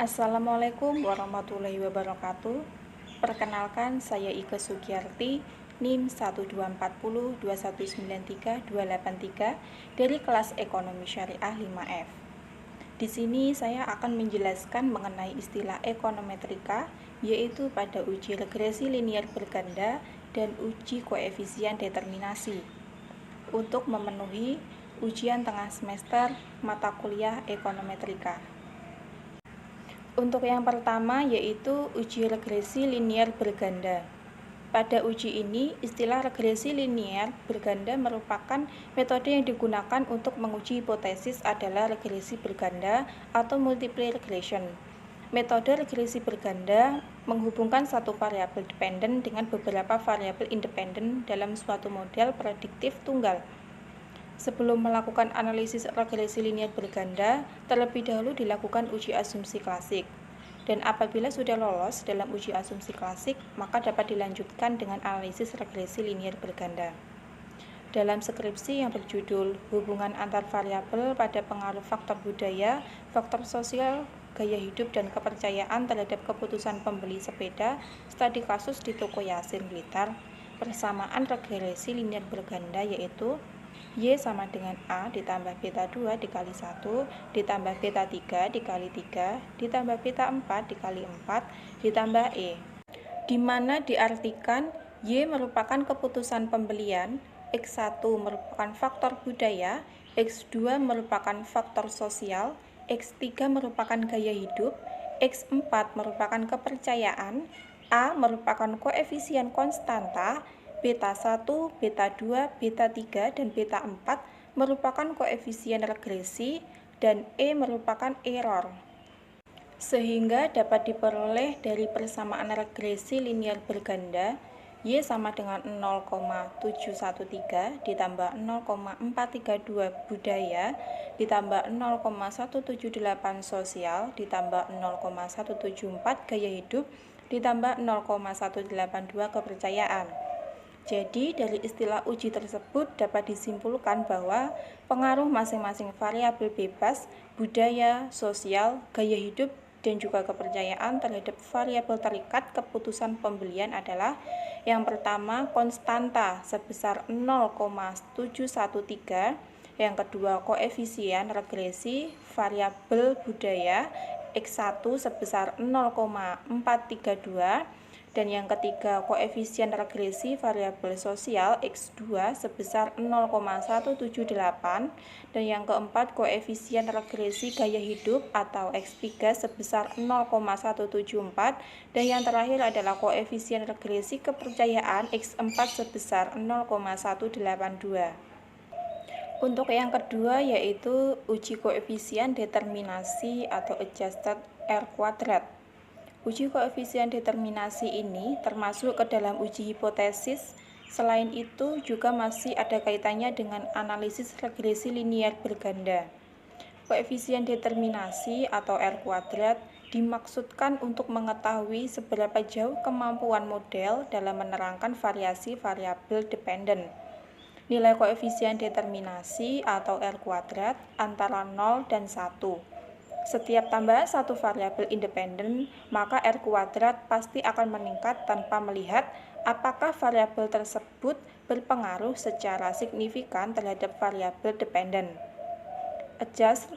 Assalamualaikum warahmatullahi wabarakatuh. Perkenalkan, saya Ike Sugiyarti, NIM 12402193283 dari kelas Ekonomi Syariah 5F. Di sini saya akan menjelaskan mengenai istilah ekonometrika, yaitu pada uji regresi linier berganda dan uji koefisien determinasi untuk memenuhi ujian tengah semester mata kuliah ekonometrika. Untuk yang pertama yaitu uji regresi linier berganda. Pada uji ini, istilah regresi linier berganda merupakan metode yang digunakan untuk menguji hipotesis adalah regresi berganda atau multiple regression. Metode regresi berganda menghubungkan satu variabel dependen dengan beberapa variabel independen dalam suatu model prediktif tunggal. Sebelum melakukan analisis regresi linier berganda, terlebih dahulu dilakukan uji asumsi klasik. Dan apabila sudah lolos dalam uji asumsi klasik, maka dapat dilanjutkan dengan analisis regresi linier berganda. Dalam skripsi yang berjudul Hubungan antar variabel pada pengaruh faktor budaya, faktor sosial, gaya hidup, dan kepercayaan terhadap keputusan pembeli sepeda, studi kasus di Toko Yasin Blitar, persamaan regresi linier berganda yaitu Y sama dengan A ditambah beta 2 dikali 1 ditambah beta 3 dikali 3 ditambah beta 4 dikali 4 ditambah E, di mana diartikan Y merupakan keputusan pembelian, X1 merupakan faktor budaya, X2 merupakan faktor sosial, X3 merupakan gaya hidup, X4 merupakan kepercayaan, A merupakan koefisien konstanta, beta 1, beta 2, beta 3, dan beta 4 merupakan koefisien regresi, dan E merupakan error. Sehingga dapat diperoleh dari persamaan regresi linier berganda, Y sama dengan 0,713 ditambah 0,432 budaya ditambah 0,178 sosial ditambah 0,174 gaya hidup ditambah 0,182 kepercayaan. Jadi, dari istilah uji tersebut dapat disimpulkan bahwa pengaruh masing-masing variabel bebas, budaya, sosial, gaya hidup, dan juga kepercayaan terhadap variabel terikat keputusan pembelian adalah yang pertama konstanta sebesar 0,713, yang kedua koefisien regresi variabel budaya X1 sebesar 0,432, dan yang ketiga koefisien regresi variabel sosial X2 sebesar 0,178, dan yang keempat koefisien regresi gaya hidup atau X3 sebesar 0,174, dan yang terakhir adalah koefisien regresi kepercayaan X4 sebesar 0,182. Untuk yang kedua yaitu uji koefisien determinasi atau adjusted R kuadrat. Uji koefisien determinasi ini termasuk ke dalam uji hipotesis. Selain itu juga masih ada kaitannya dengan analisis regresi linier berganda. Koefisien determinasi atau R kuadrat dimaksudkan untuk mengetahui seberapa jauh kemampuan model dalam menerangkan variasi variabel dependen. Nilai koefisien determinasi atau R kuadrat antara 0 dan 1. Setiap tambahan satu variabel independen, maka R kuadrat pasti akan meningkat tanpa melihat apakah variabel tersebut berpengaruh secara signifikan terhadap variabel dependen. Adjust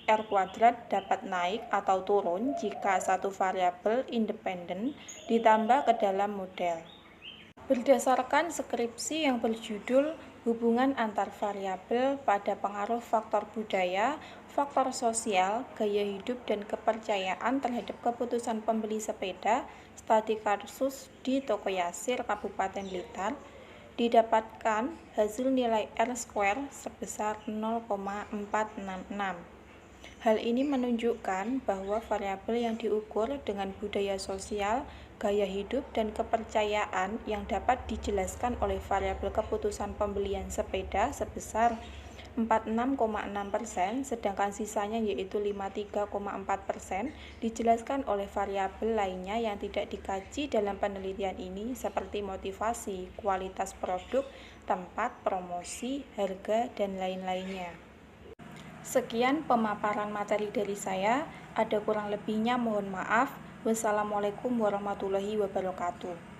R kuadrat dapat naik atau turun jika satu variabel independen ditambah ke dalam model. Berdasarkan skripsi yang berjudul Hubungan antar variabel pada pengaruh faktor budaya, faktor sosial, gaya hidup, dan kepercayaan terhadap keputusan pembeli sepeda, studi kasus di Toko Yasir, Kabupaten Blitar, didapatkan hasil nilai R-square sebesar 0,466. Hal ini menunjukkan bahwa variabel yang diukur dengan budaya sosial, gaya hidup, dan kepercayaan yang dapat dijelaskan oleh variabel keputusan pembelian sepeda sebesar 46,6%, sedangkan sisanya yaitu 53,4% dijelaskan oleh variabel lainnya yang tidak dikaji dalam penelitian ini seperti motivasi, kualitas produk, tempat, promosi, harga, dan lain-lainnya. Sekian pemaparan materi dari saya. Ada kurang lebihnya mohon maaf. Wassalamualaikum warahmatullahi wabarakatuh.